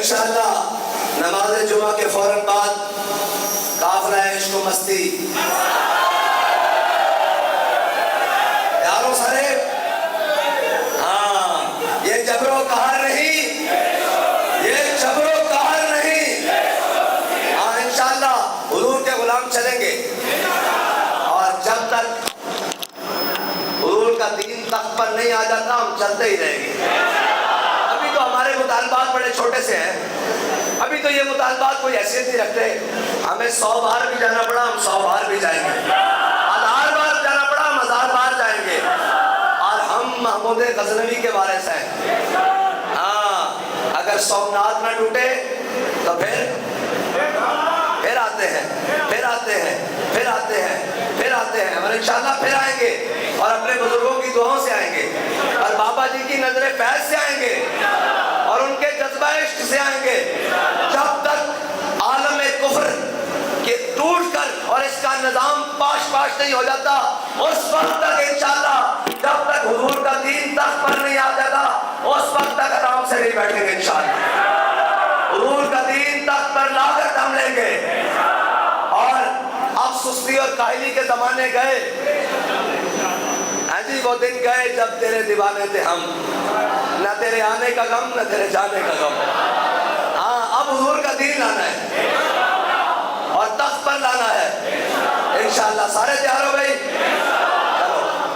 इंशाअल्लाह नमाज जुमा के फौरन बाद काफिला इश्क व मस्ती यारों सारे, हाँ ये जबरो कहर नहीं, ये जबरो कहर नहीं। हाँ इंशाअल्लाह हुजूर के गुलाम चलेंगे और जब तक हुजूर का दीन तख्त पर नहीं आ जाता हम चलते ही रहेंगे। अभी तो हमारे मुतालबात बड़े छोटे से हैं, अभी तो ये मुतालबात कोई हैसियत नहीं रखते। हमें 100 बार भी जाना पड़ा हम 100 बार भी जाएंगे, 1000 बार जाना पड़ा हम 1000 बार जाएंगे। और हम महमूद गजनवी के वारिस हैं। हाँ अगर सोमनाथ न टूटे तो फिर आते हैं, फिर आते हैं, फिर आते हैं, फिर आते हैं और इंशाअल्लाह फिर आएंगे और अपने बुजुर्गों की दुआओं से आएंगे और बाबा जी की नजरे फैज से आएंगे और उनके जज्बा इश्क से आएंगे। जब तक आलम कुफ्र के टूट कर और इसका निजाम पाश पाश नहीं हो जाता उस वक्त तक इंशाअल्लाह, जब तक हुजूर का दीन तख्त पर नहीं आ जाता उस वक्त तक आराम से नहीं बैठेंगे इंशाअल्लाह। हुजूर का दीन तख्त पर लाकर दम लेंगे। और अब सुस्ती और काहली के जमाने गए, जी वो दिन गए जब तेरे दीवाने थे हम, न तेरे आने का गम न तेरे जाने का गम। हाँ अब हुजूर का दीन लाना है और तख्त पर लाना है इंशाअल्लाह। सारे तैयार हो भाई?